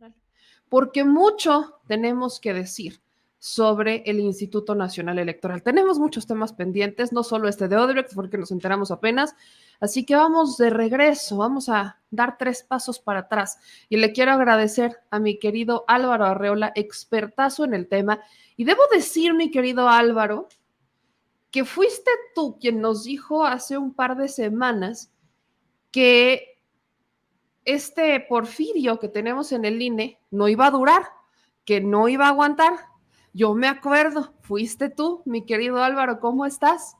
electoral, porque mucho tenemos que decir sobre el Instituto Nacional Electoral. Tenemos muchos temas pendientes, no solo este de Odebrecht, porque nos enteramos apenas, así que vamos de regreso, vamos a dar 3 pasos para atrás. Y le quiero agradecer a mi querido Álvaro Arreola, expertazo en el tema. Y debo decir, mi querido Álvaro, que fuiste tú quien nos dijo hace un par de semanas que este Porfirio que tenemos en el INE no iba a durar, que no iba a aguantar. Yo me acuerdo, fuiste tú, mi querido Álvaro, ¿cómo estás?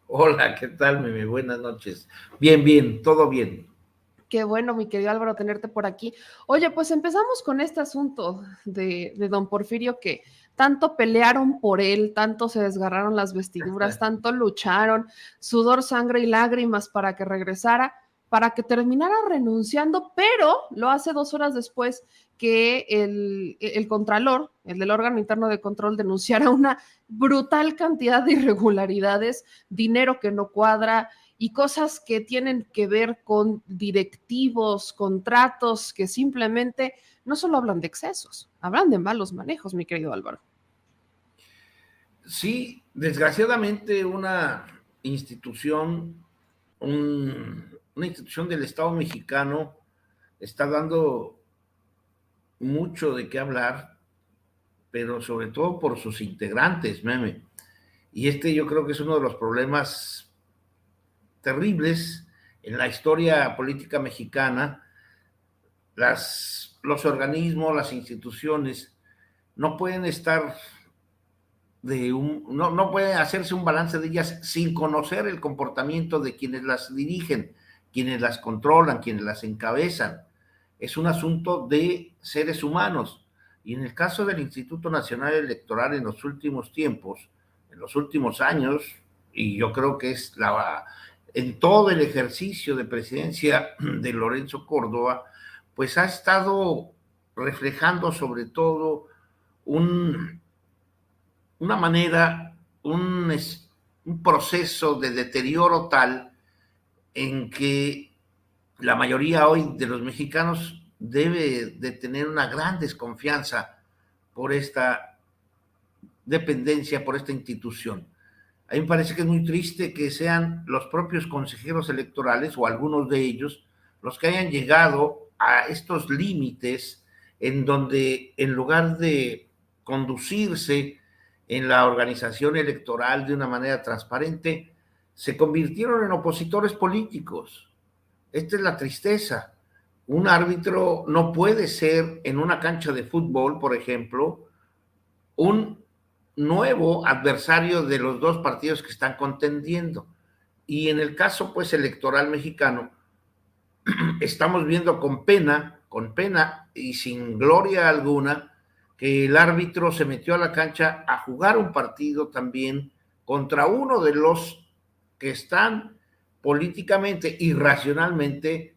Hola, ¿qué tal, Meme? Buenas noches. Bien, bien, todo bien. Qué bueno, mi querido Álvaro, tenerte por aquí. Oye, pues empezamos con este asunto de don Porfirio, que tanto pelearon por él, tanto se desgarraron las vestiduras, tanto lucharon, sudor, sangre y lágrimas para que regresara, para que terminara renunciando, pero lo hace 2 horas después que el contralor, el del órgano interno de control, denunciara una brutal cantidad de irregularidades, dinero que no cuadra, y cosas que tienen que ver con directivos, contratos, que simplemente no solo hablan de excesos, hablan de malos manejos, mi querido Álvaro. Sí, desgraciadamente una institución, una institución del Estado mexicano está dando mucho de qué hablar, pero sobre todo por sus integrantes, Meme. Y yo creo que es uno de los problemas terribles en la historia política mexicana. Los organismos, las instituciones no pueden estar no puede hacerse un balance de ellas sin conocer el comportamiento de quienes las dirigen, quienes las controlan, quienes las encabezan. Es un asunto de seres humanos. Y en el caso del Instituto Nacional Electoral en los últimos tiempos, en los últimos años, y yo creo que en todo el ejercicio de presidencia de Lorenzo Córdoba, pues ha estado reflejando sobre todo una manera, un proceso de deterioro tal en que la mayoría hoy de los mexicanos debe de tener una gran desconfianza por esta dependencia, por esta institución. A mí me parece que es muy triste que sean los propios consejeros electorales o algunos de ellos los que hayan llegado a estos límites en donde en lugar de conducirse en la organización electoral de una manera transparente, se convirtieron en opositores políticos. Esta es la tristeza. Un árbitro no puede ser en una cancha de fútbol, por ejemplo, un nuevo adversario de los dos partidos que están contendiendo. Y en el caso, pues, electoral mexicano, estamos viendo con pena y sin gloria alguna, que el árbitro se metió a la cancha a jugar un partido también contra uno de los que están políticamente y racionalmente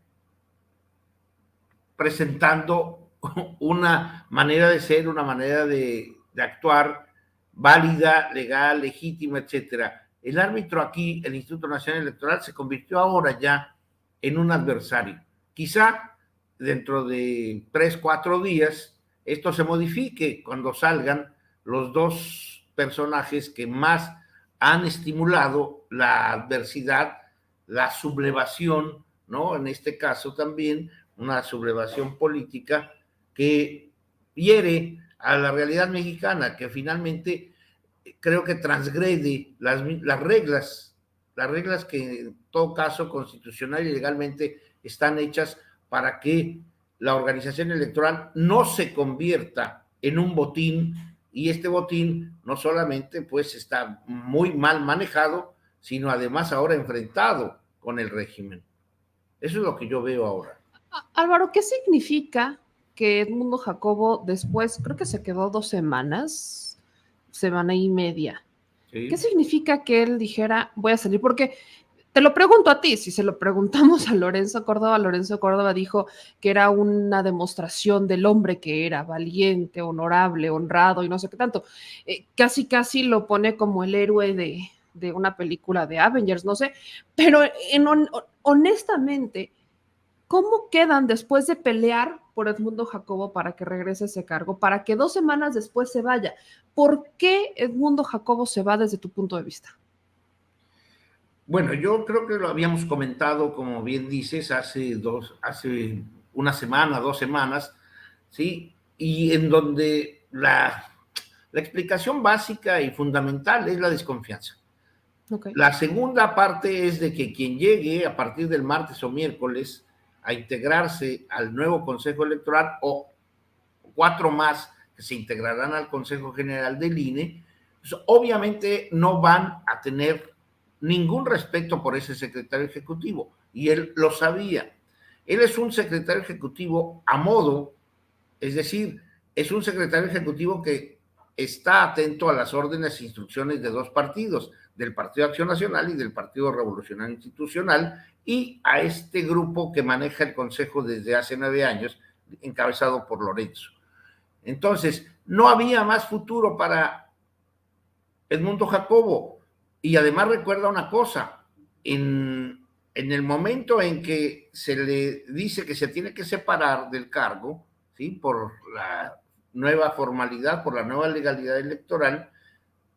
presentando una manera de ser, una manera de actuar válida, legal, legítima, etcétera. El árbitro aquí, el Instituto Nacional Electoral, se convirtió ahora ya en un adversario. Quizá dentro de 3, 4 días esto se modifique cuando salgan los dos personajes que más han estimulado la adversidad, la sublevación, ¿no? En este caso también una sublevación política que hiere a la realidad mexicana, que finalmente creo que transgrede las reglas que en todo caso constitucional y legalmente están hechas para que la organización electoral no se convierta en un botín, y este botín no solamente pues está muy mal manejado, sino además ahora enfrentado con el régimen. Eso es lo que yo veo ahora. Álvaro, ¿qué significa que Edmundo Jacobo después, creo que se quedó 2 semanas, semana y media? ¿Sí? ¿Qué significa que él dijera, voy a salir? Porque te lo pregunto a ti, si se lo preguntamos a Lorenzo Córdoba dijo que era una demostración del hombre que era, valiente, honorable, honrado y no sé qué tanto. Casi lo pone como el héroe de una película de Avengers, no sé, pero honestamente, ¿cómo quedan después de pelear por Edmundo Jacobo para que regrese a ese cargo, para que 2 semanas después se vaya. ¿Por qué Edmundo Jacobo se va desde tu punto de vista? Bueno, yo creo que lo habíamos comentado, como bien dices, hace una semana, 2 semanas, ¿sí? Y en donde la explicación básica y fundamental es la desconfianza. Okay. La segunda parte es de que quien llegue a partir del martes o miércoles a integrarse al nuevo Consejo Electoral o 4 más que se integrarán al Consejo General del INE, pues obviamente no van a tener ningún respeto por ese secretario ejecutivo, y él lo sabía. Él es un secretario ejecutivo a modo, es decir, es un secretario ejecutivo que está atento a las órdenes e instrucciones de 2 partidos, del Partido Acción Nacional y del Partido Revolucionario Institucional, y a este grupo que maneja el Consejo desde hace 9 años, encabezado por Lorenzo. Entonces, no había más futuro para Edmundo Jacobo. Y además recuerda una cosa, en el momento en que se le dice que se tiene que separar del cargo, ¿sí? Por la nueva formalidad, por la nueva legalidad electoral,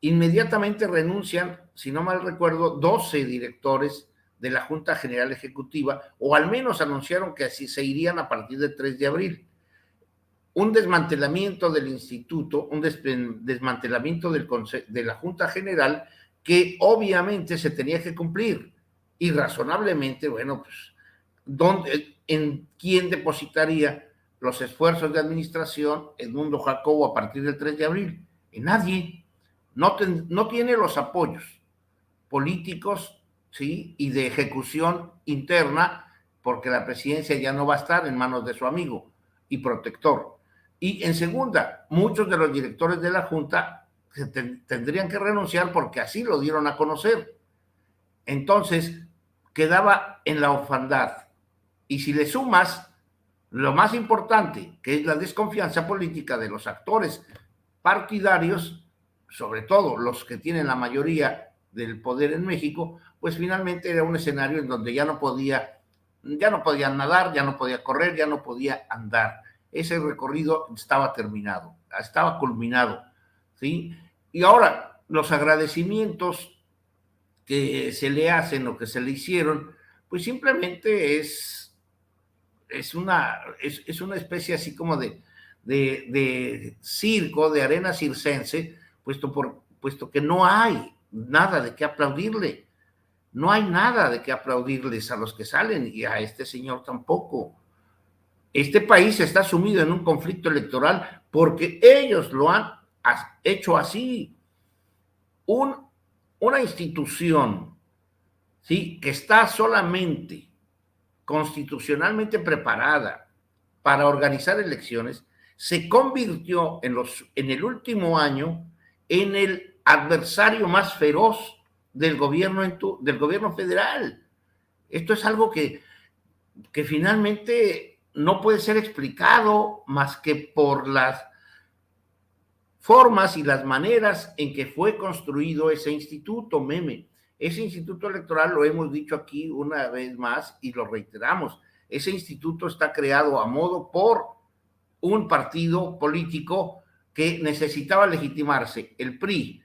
inmediatamente renuncian, si no mal recuerdo, 12 directores de la Junta General Ejecutiva, o al menos anunciaron que así se irían a partir del 3 de abril. Un desmantelamiento del instituto, un desmantelamiento de la Junta General que obviamente se tenía que cumplir, y razonablemente, bueno, pues, ¿en quién depositaría los esfuerzos de administración Edmundo Jacobo a partir del 3 de abril? En nadie. No tiene los apoyos políticos, ¿sí? Y de ejecución interna, porque la presidencia ya no va a estar en manos de su amigo y protector. Y en segunda, muchos de los directores de la Junta tendrían que renunciar porque así lo dieron a conocer. Entonces, quedaba en la orfandad. Y si le sumas lo más importante, que es la desconfianza política de los actores partidarios, sobre todo los que tienen la mayoría del poder en México, pues finalmente era un escenario en donde ya no podía nadar, ya no podía correr, ya no podía andar. Ese recorrido estaba terminado, estaba culminado, ¿sí? Y ahora, los agradecimientos que se le hacen o que se le hicieron, pues simplemente es una especie así como de circo, de arena circense, puesto que no hay nada de qué aplaudirle. No hay nada de qué aplaudirles a los que salen, y a este señor tampoco. Este país está sumido en un conflicto electoral porque ellos lo han hecho así. Una institución, ¿sí?, que está solamente constitucionalmente preparada para organizar elecciones, se convirtió en el último año en el adversario más feroz del gobierno federal. Esto es algo que finalmente no puede ser explicado más que por las formas y las maneras en que fue construido ese instituto, Meme. Ese instituto electoral, lo hemos dicho aquí una vez más y lo reiteramos, ese instituto está creado a modo por un partido político que necesitaba legitimarse, el PRI.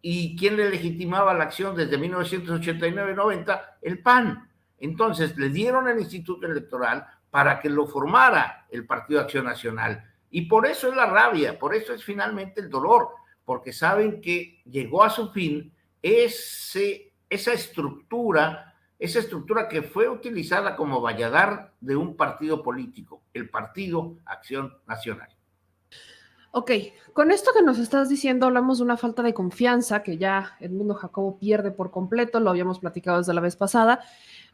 ¿Y quién le legitimaba la acción desde 1989-90? El PAN. Entonces le dieron el instituto electoral para que lo formara el Partido de Acción Nacional. Y por eso es la rabia, por eso es finalmente el dolor, porque saben que llegó a su fin esa estructura que fue utilizada como valladar de un partido político, el Partido Acción Nacional. Ok, con esto que nos estás diciendo hablamos de una falta de confianza que ya Edmundo Jacobo pierde por completo, lo habíamos platicado desde la vez pasada,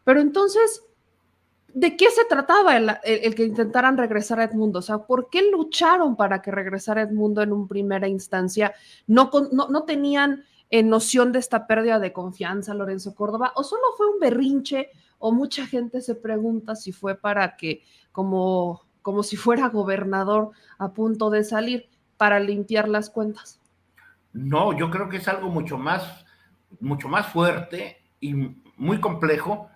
pero entonces, ¿de qué se trataba el que intentaran regresar a Edmundo? O sea, ¿por qué lucharon para que regresara Edmundo en una primera instancia? ¿No tenían noción de esta pérdida de confianza, Lorenzo Córdoba? ¿O solo fue un berrinche? ¿O mucha gente se pregunta si fue para que, como si fuera gobernador a punto de salir, para limpiar las cuentas? No, yo creo que es algo mucho más fuerte y muy complejo,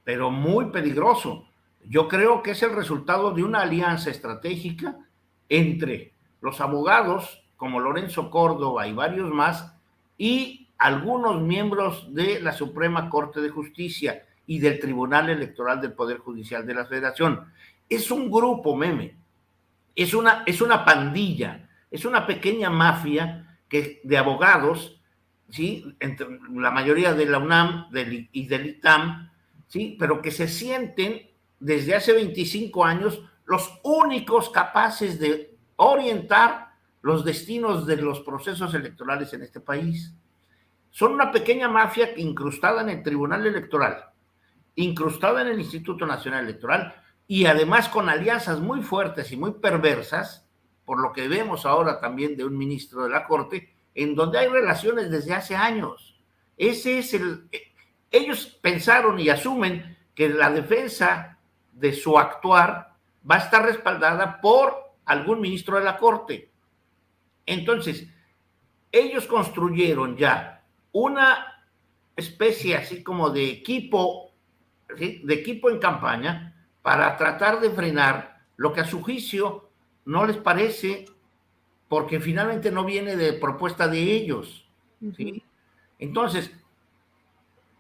pero muy peligroso. Yo creo que es el resultado de una alianza estratégica entre los abogados, como Lorenzo Córdoba y varios más, y algunos miembros de la Suprema Corte de Justicia y del Tribunal Electoral del Poder Judicial de la Federación. Es un grupo, Meme, es una pandilla, es una pequeña mafia de abogados, ¿sí? Entre la mayoría de la UNAM y del ITAM, ¿sí? Pero que se sienten desde hace 25 años los únicos capaces de orientar los destinos de los procesos electorales en este país. Son una pequeña mafia incrustada en el Tribunal Electoral, incrustada en el Instituto Nacional Electoral y además con alianzas muy fuertes y muy perversas, por lo que vemos ahora también de un ministro de la Corte, en donde hay relaciones desde hace años. Ellos pensaron y asumen que la defensa de su actuar va a estar respaldada por algún ministro de la Corte. Entonces, ellos construyeron ya una especie así como de equipo, ¿sí? De equipo en campaña para tratar de frenar lo que a su juicio no les parece, porque finalmente no viene de propuesta de ellos, ¿sí? Entonces,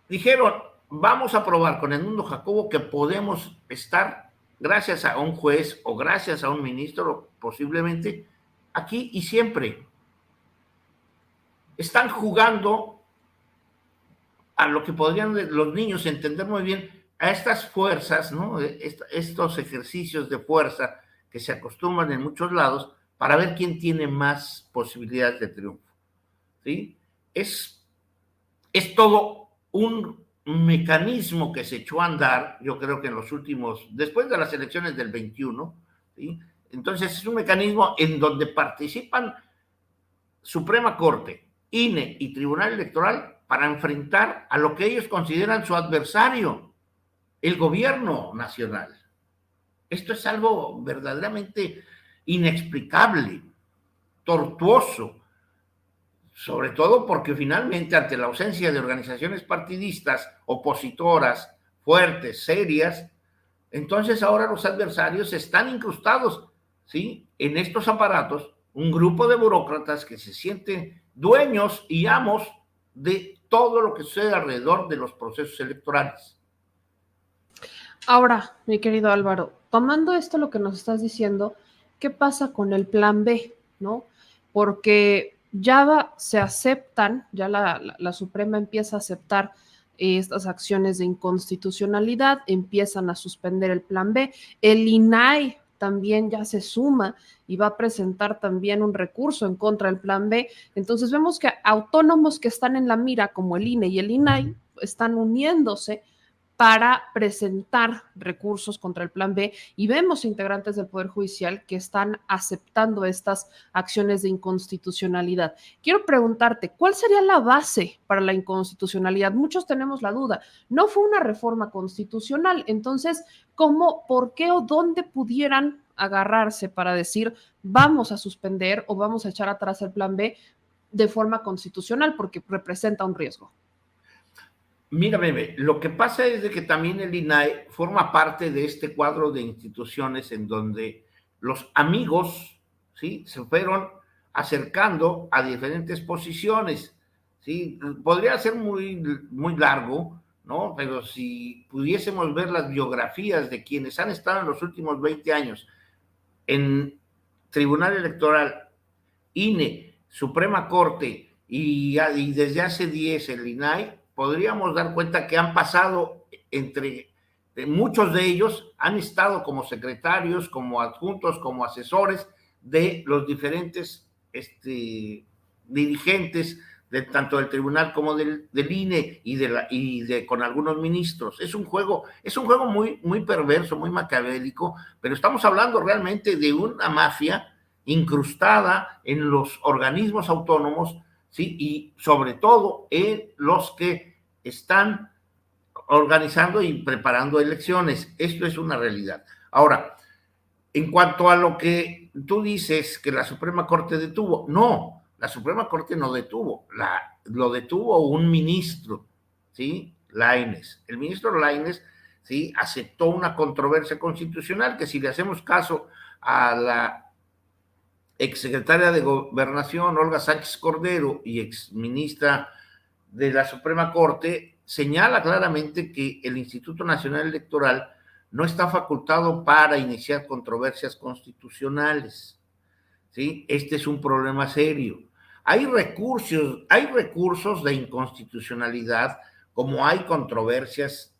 dijeron, vamos a probar con Edmundo Jacobo que podemos estar, gracias a un juez o gracias a un ministro, posiblemente, aquí y siempre. Están jugando a lo que podrían los niños entender muy bien, a estas fuerzas, ¿no? Estos ejercicios de fuerza que se acostumbran en muchos lados para ver quién tiene más posibilidades de triunfo, ¿sí? Es todo un mecanismo que se echó a andar, yo creo que en los últimos, después de las elecciones del 21, ¿sí? Entonces es un mecanismo en donde participan Suprema Corte, INE y Tribunal Electoral para enfrentar a lo que ellos consideran su adversario, el gobierno nacional. Esto es algo verdaderamente inexplicable, tortuoso, sobre todo porque finalmente ante la ausencia de organizaciones partidistas, opositoras, fuertes, serias, entonces ahora los adversarios están incrustados, ¿sí? En estos aparatos, un grupo de burócratas que se sienten dueños y amos de todo lo que sucede alrededor de los procesos electorales. Ahora, mi querido Álvaro, tomando esto lo que nos estás diciendo, ¿qué pasa con el plan B, no? Porque ya se aceptan, ya la Suprema empieza a aceptar estas acciones de inconstitucionalidad, empiezan a suspender el plan B, el INAI también ya se suma y va a presentar también un recurso en contra del plan B. Entonces vemos que autónomos que están en la mira, como el INE y el INAI, están uniéndose para presentar recursos contra el plan B y vemos integrantes del Poder Judicial que están aceptando estas acciones de inconstitucionalidad. Quiero preguntarte, ¿cuál sería la base para la inconstitucionalidad? Muchos tenemos la duda. No fue una reforma constitucional, entonces, ¿cómo, por qué o dónde pudieran agarrarse para decir vamos a suspender o vamos a echar atrás el plan B de forma constitucional porque representa un riesgo? Mira, bebé, lo que pasa es de que también el INAI forma parte de este cuadro de instituciones en donde los amigos, ¿sí? Se fueron acercando a diferentes posiciones, ¿sí? Podría ser muy, muy largo, ¿no? Pero si pudiésemos ver las biografías de quienes han estado en los últimos 20 años en Tribunal Electoral, INE, Suprema Corte y desde hace 10 el INAI, podríamos dar cuenta que han pasado entre muchos de ellos, han estado como secretarios, como adjuntos, como asesores de los diferentes dirigentes de tanto del tribunal como del INE y con algunos ministros. Es un juego muy, muy perverso, muy maquiavélico, pero estamos hablando realmente de una mafia incrustada en los organismos autónomos, ¿sí? Y sobre todo en los que están organizando y preparando elecciones. Esto es una realidad. Ahora, en cuanto a lo que tú dices que la Suprema Corte detuvo, no, la Suprema Corte no detuvo, lo detuvo un ministro, ¿sí? Lainez. El ministro Lainez ¿sí? Aceptó una controversia constitucional que, si le hacemos caso a la exsecretaria de Gobernación, Olga Sánchez Cordero, y exministra de la Suprema Corte, señala claramente que el Instituto Nacional Electoral no está facultado para iniciar controversias constitucionales, ¿sí? Este es un problema serio. Hay recursos de inconstitucionalidad, como hay controversias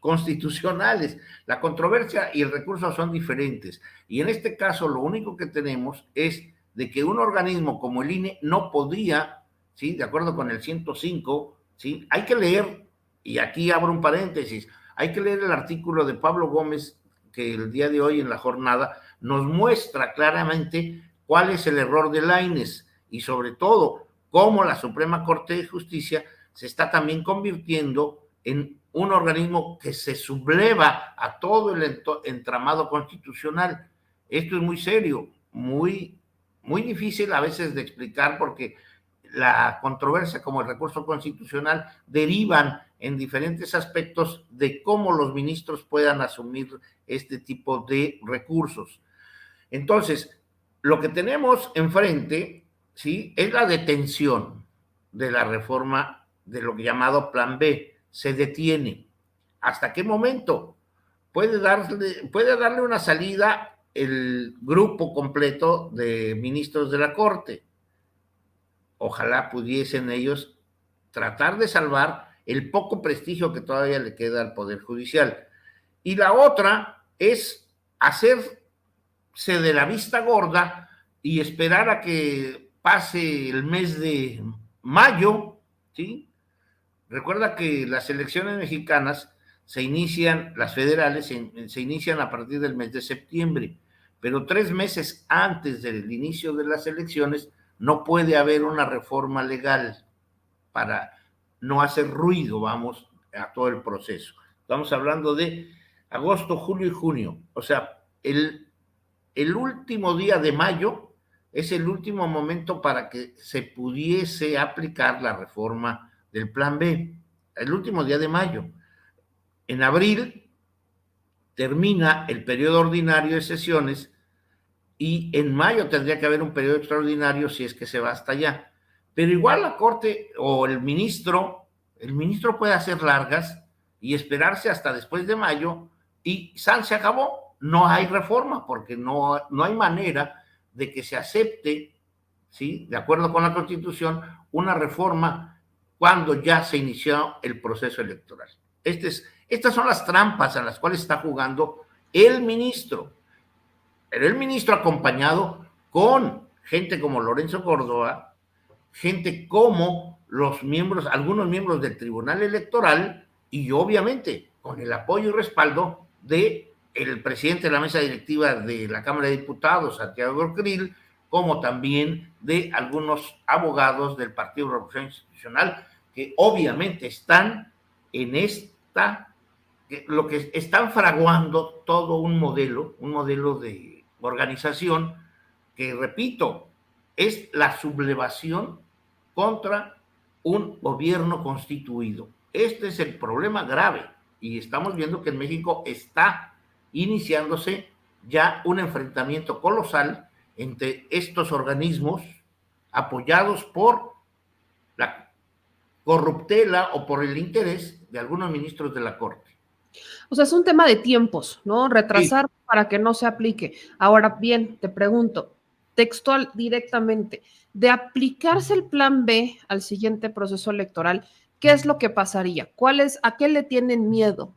constitucionales. La controversia y el recurso son diferentes. Y en este caso, lo único que tenemos es de que un organismo como el INE no podía, ¿sí? De acuerdo con el 105, ¿sí? Hay que leer, y aquí abro un paréntesis, hay que leer el artículo de Pablo Gómez, que el día de hoy en la jornada nos muestra claramente cuál es el error de Lainez, y sobre todo cómo la Suprema Corte de Justicia se está también convirtiendo en un organismo que se subleva a todo el entramado constitucional. Esto es muy serio, muy difícil a veces de explicar, porque la controversia como el recurso constitucional derivan en diferentes aspectos de cómo los ministros puedan asumir este tipo de recursos. Entonces, lo que tenemos enfrente, ¿sí?, es la detención de la reforma de lo llamado Plan B. Se detiene. ¿Hasta qué momento? Puede darle una salida el grupo completo de ministros de la Corte. Ojalá pudiesen ellos tratar de salvar el poco prestigio que todavía le queda al Poder Judicial. Y la otra es hacerse de la vista gorda y esperar a que pase el mes de mayo, ¿sí? Recuerda que las elecciones mexicanas se inician, las federales se inician a partir del mes de septiembre, pero 3 meses antes del inicio de las elecciones no puede haber una reforma legal para no hacer ruido, vamos, a todo el proceso. Estamos hablando de agosto, julio y junio. O sea, el último día de mayo es el último momento para que se pudiese aplicar la reforma del Plan B. El último día de mayo. En abril termina el periodo ordinario de sesiones, y en mayo tendría que haber un periodo extraordinario si es que se va hasta allá. Pero igual la Corte o el ministro puede hacer largas y esperarse hasta después de mayo, y ¡san! Se acabó. No hay reforma, porque no hay manera de que se acepte, ¿sí?, de acuerdo con la Constitución, una reforma cuando ya se inició el proceso electoral. Estas son las trampas a las cuales está jugando el ministro. Pero el ministro, acompañado con gente como Lorenzo Córdoba, gente como algunos miembros del Tribunal Electoral, y obviamente con el apoyo y respaldo de el presidente de la mesa directiva de la Cámara de Diputados, Santiago Krill, como también de algunos abogados del Partido de Revolución Institucional, que obviamente están en lo que están fraguando todo un modelo de organización que, repito, es la sublevación contra un gobierno constituido. Este es el problema grave, y estamos viendo que en México está iniciándose ya un enfrentamiento colosal entre estos organismos apoyados por la corruptela o por el interés de algunos ministros de la Corte. O sea, es un tema de tiempos, ¿no? Retrasar Sí, para que no se aplique. Ahora bien, te pregunto, textual directamente, de aplicarse el Plan B al siguiente proceso electoral, ¿qué es lo que pasaría? ¿A qué le tienen miedo?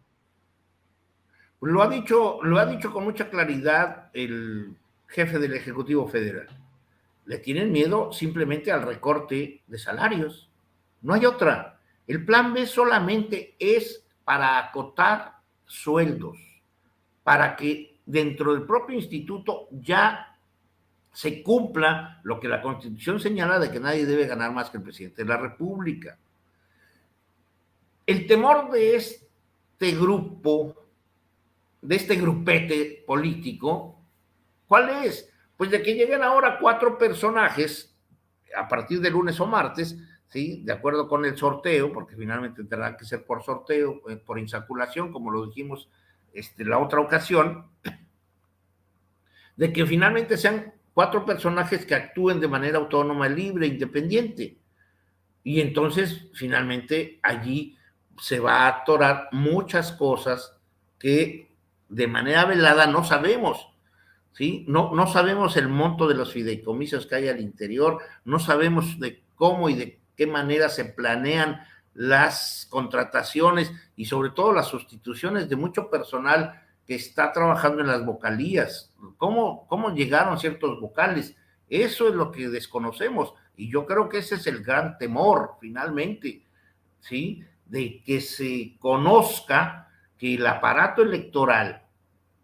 lo ha dicho con mucha claridad el jefe del Ejecutivo Federal. Le tienen miedo simplemente al recorte de salarios. No hay otra. El Plan B solamente es para acotar sueldos, para que dentro del propio instituto ya se cumpla lo que la Constitución señala, de que nadie debe ganar más que el presidente de la República. El temor de este grupo, de este grupete político, ¿cuál es? Pues de que lleguen ahora 4 personajes a partir de lunes o martes, ¿sí? De acuerdo con el sorteo, porque finalmente tendrá que ser por sorteo, por insaculación, como lo dijimos la otra ocasión, de que finalmente sean 4 personajes que actúen de manera autónoma, libre, independiente. Y entonces, finalmente, allí se va a atorar muchas cosas que de manera velada no sabemos, ¿sí? No sabemos el monto de los fideicomisos que hay al interior, no sabemos de cómo y de qué manera se planean las contrataciones y sobre todo las sustituciones de mucho personal que está trabajando en las vocalías. ¿Cómo llegaron ciertos vocales? Eso es lo que desconocemos y yo creo que ese es el gran temor finalmente, ¿sí? De que se conozca que el aparato electoral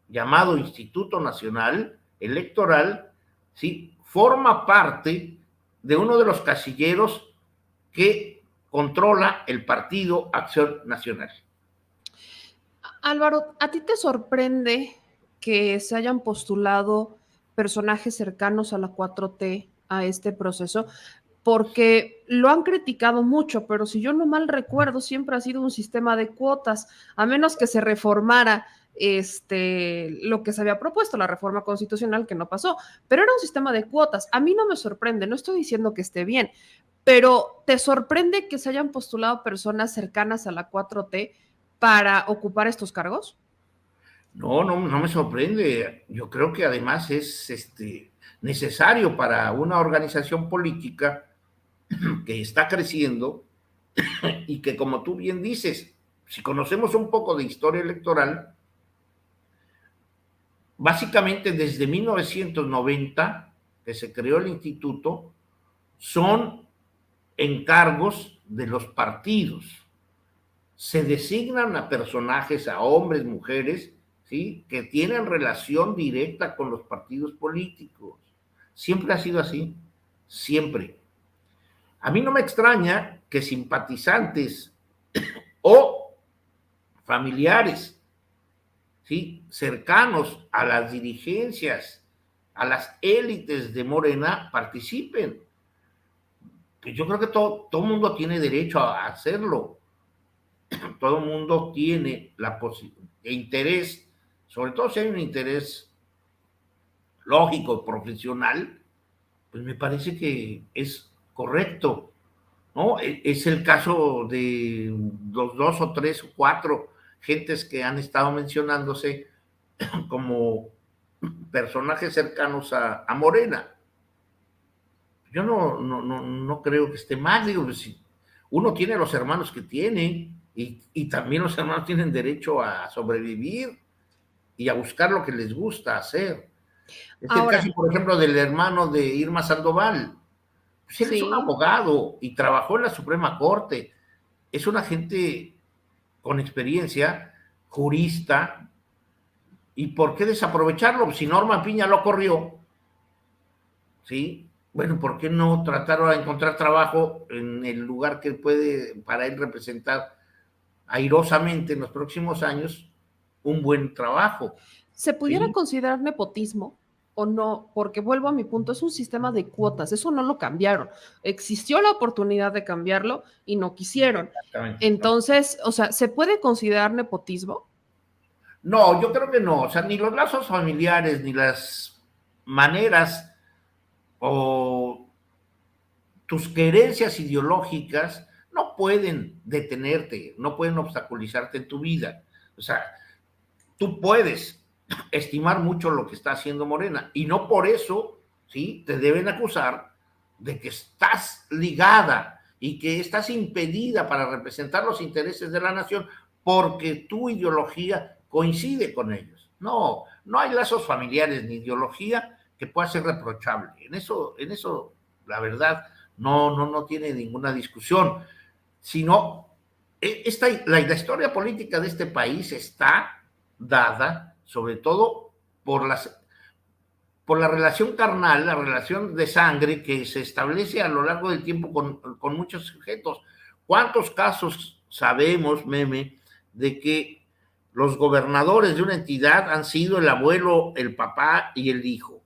llamado Instituto Nacional Electoral, ¿sí? Forma parte de uno de los casilleros que controla el Partido Acción Nacional. Álvaro, ¿a ti te sorprende que se hayan postulado personajes cercanos a la 4T a este proceso? Porque lo han criticado mucho, pero si yo no mal recuerdo, siempre ha sido un sistema de cuotas, a menos que se reformara lo que se había propuesto, la reforma constitucional, que no pasó, pero era un sistema de cuotas. A mí no me sorprende, no estoy diciendo que esté bien, pero ¿te sorprende que se hayan postulado personas cercanas a la 4T para ocupar estos cargos? No me sorprende. Yo creo que además es necesario para una organización política que está creciendo y que, como tú bien dices, si conocemos un poco de historia electoral, básicamente desde 1990, que se creó el instituto, son encargos de los partidos. Se designan a personajes, a hombres, mujeres, ¿sí? Que tienen relación directa con los partidos políticos. Siempre ha sido así, siempre. A mí no me extraña que simpatizantes o familiares, ¿sí? Cercanos a las dirigencias, a las élites de Morena, participen. Que yo creo que todo el mundo tiene derecho a hacerlo. Todo el mundo tiene interés, sobre todo si hay un interés lógico, profesional, pues me parece que es correcto, ¿no? Es el caso de los 2 o 3 o 4 gentes que han estado mencionándose como personajes cercanos a Morena. Yo no creo que esté mal, digo, pues, si uno tiene los hermanos que tiene y también los hermanos tienen derecho a sobrevivir y a buscar lo que les gusta hacer. Es el Ahora, caso, por ejemplo, del hermano de Irma Sandoval. Pues él es un sí, abogado y trabajó en la Suprema Corte. Es una gente con experiencia, jurista, ¿y por qué desaprovecharlo? Si Norma Piña lo corrió, ¿sí? Bueno, ¿por qué no tratar de encontrar trabajo en el lugar que puede para él representar airosamente en los próximos años un buen trabajo? ¿se pudiera ¿Sí? considerar nepotismo o no? Porque vuelvo a mi punto, es un sistema de cuotas, eso no lo cambiaron. Existió la oportunidad de cambiarlo y no quisieron. Exactamente. Entonces, o sea, ¿se puede considerar nepotismo? No, yo creo que no. O sea, ni los lazos familiares, ni las maneras o tus querencias ideológicas no pueden detenerte, no pueden obstaculizarte en tu vida. O sea, tú puedes estimar mucho lo que está haciendo Morena y no por eso, ¿sí? Te deben acusar de que estás ligada y que estás impedida para representar los intereses de la nación porque tu ideología coincide con ellos. No hay lazos familiares ni ideología que pueda ser reprochable. En eso la verdad, no tiene ninguna discusión, sino la historia política de este país está dada sobre todo por la relación carnal, la relación de sangre que se establece a lo largo del tiempo con muchos sujetos. ¿Cuántos casos sabemos, Meme, de que los gobernadores de una entidad han sido el abuelo, el papá y el hijo?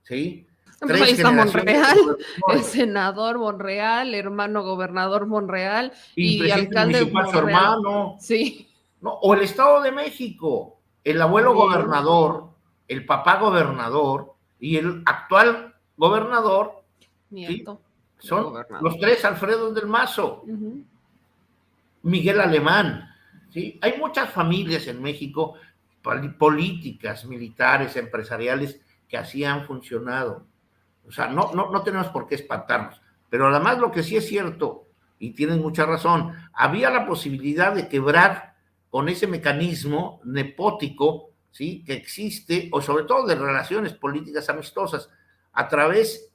¿Sí? Pues ahí está generaciones Monreal, de el gobernadores. senador Monreal, hermano gobernador Monreal Y y presidente alcalde municipal su Monreal. hermano, Sí, ¿no? O el Estado de México, el abuelo también, gobernador, el papá gobernador y el actual gobernador, ¿sí? nieto del Son gobernador. los tres Alfredos del Mazo, Ujú. Miguel Alemán, ¿sí? Hay muchas familias en México, políticas, militares, empresariales, que así han funcionado. O sea, no tenemos por qué espantarnos. Pero además lo que sí es cierto, y tienes mucha razón, había la posibilidad de quebrar con ese mecanismo nepótico, ¿sí? Que existe, o sobre todo de relaciones políticas amistosas, a través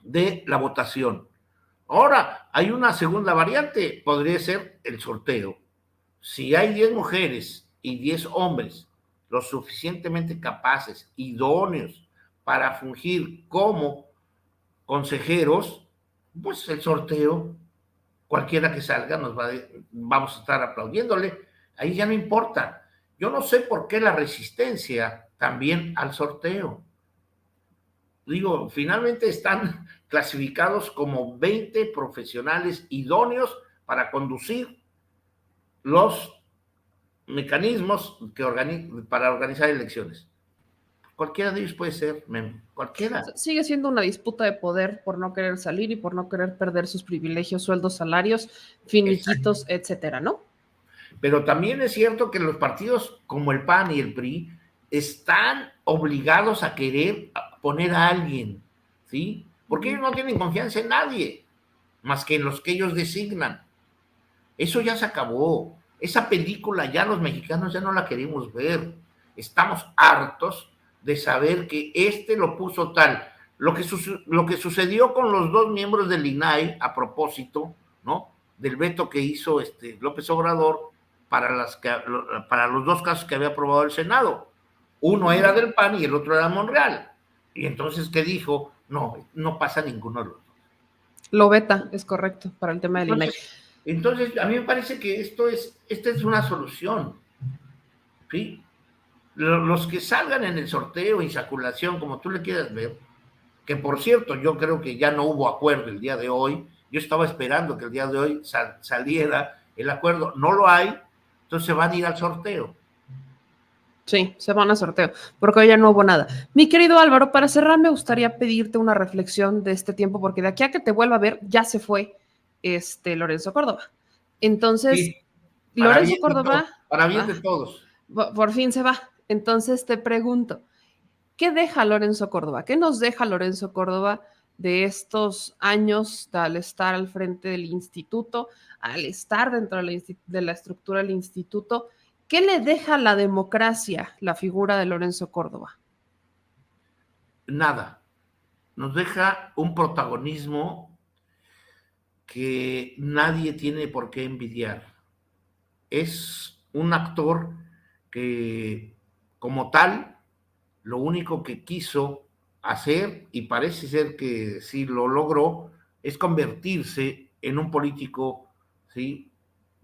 de la votación. Ahora, hay una segunda variante, podría ser el sorteo. Si hay 10 mujeres y 10 hombres lo suficientemente capaces, idóneos para fungir como consejeros, pues el sorteo, cualquiera que salga, vamos a estar aplaudiéndole. Ahí ya no importa. Yo no sé por qué la resistencia también al sorteo. Digo, finalmente están clasificados como 20 profesionales idóneos para conducir los mecanismos para organizar elecciones. Cualquiera de ellos puede ser, cualquiera. Sigue siendo una disputa de poder por no querer salir y por no querer perder sus privilegios, sueldos, salarios, Exacto. finiquitos, etcétera, ¿no? Pero también es cierto que los partidos como el PAN y el PRI están obligados a querer poner a alguien, ¿sí? Porque ellos no tienen confianza en nadie, más que en los que ellos designan. Eso ya se acabó. Esa película ya los mexicanos ya no la queremos ver. Estamos hartos de saber que lo puso tal. Lo que sucedió con los dos miembros del INAI a propósito, ¿no? Del veto que hizo López Obrador para los dos casos que había aprobado el Senado. Uno era del PAN y el otro era Monreal. Y entonces, ¿qué dijo? No pasa ninguno de los dos. Lo beta, es correcto, para el tema del INAI. Entonces, a mí me parece que esta es una solución, ¿sí? Los que salgan en el sorteo, insaculación, como tú le quieras ver, que por cierto, yo creo que ya no hubo acuerdo el día de hoy, yo estaba esperando que el día de hoy saliera el acuerdo, no lo hay, entonces se van a ir al sorteo. Sí, se van a sorteo, porque hoy ya no hubo nada. Mi querido Álvaro, para cerrar me gustaría pedirte una reflexión de este tiempo, porque de aquí a que te vuelva a ver, ya se fue Lorenzo Córdoba. Entonces, Sí, Lorenzo Córdoba, para bien de todos. por fin se va. Entonces te pregunto, ¿qué deja Lorenzo Córdoba? ¿Qué nos deja Lorenzo Córdoba de estos años al estar al frente del instituto, al estar dentro de la estructura del instituto? ¿Qué le deja a la democracia la figura de Lorenzo Córdoba? Nada, nos deja un protagonismo que nadie tiene por qué envidiar. Es un actor que, como tal, lo único que quiso hacer, y parece ser que sí lo logró, es convertirse en un político, ¿sí?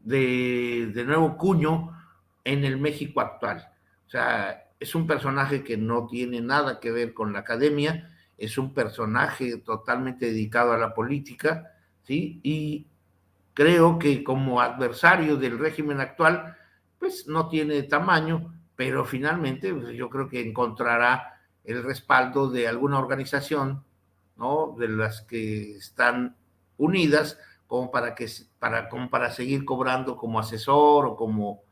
de nuevo cuño en el México actual. O sea, es un personaje que no tiene nada que ver con la academia, es un personaje totalmente dedicado a la política, ¿sí? Y creo que como adversario del régimen actual, pues no tiene tamaño, pero finalmente pues, yo creo que encontrará el respaldo de alguna organización, ¿no? De las que están unidas como para seguir cobrando como asesor o como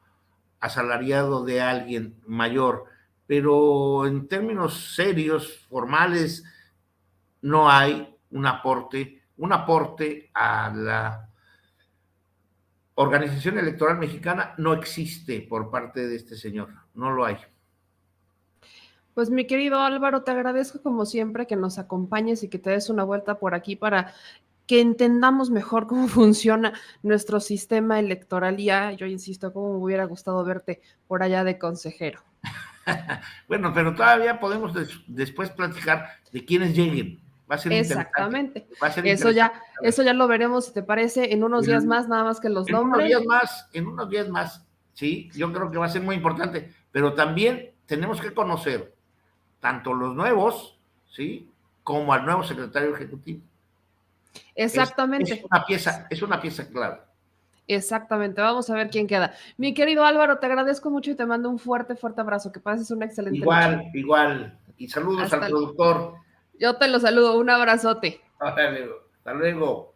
asalariado de alguien mayor. Pero en términos serios, formales, no hay un aporte a la organización electoral mexicana no existe por parte de este señor, no lo hay. Pues mi querido Álvaro, te agradezco como siempre que nos acompañes y que te des una vuelta por aquí para que entendamos mejor cómo funciona nuestro sistema electoral. Y ya, yo insisto, cómo me hubiera gustado verte por allá de consejero. Bueno, pero todavía podemos después platicar de quienes lleguen. Va a ser interesante. Exactamente. Va a ser Eso interesante. ya, eso ya lo veremos, si te parece, en unos días más, nada más que los nombren. En unos días más, sí, yo creo que va a ser muy importante, pero también tenemos que conocer tanto los nuevos, ¿sí? como al nuevo secretario ejecutivo. Exactamente. Es una pieza clave. Exactamente, vamos a ver quién queda. Mi querido Álvaro, te agradezco mucho y te mando un fuerte, fuerte abrazo. Que pases una excelente noche. Igual. Y saludos al Hasta, productor. yo te lo saludo, un abrazote. Hasta luego.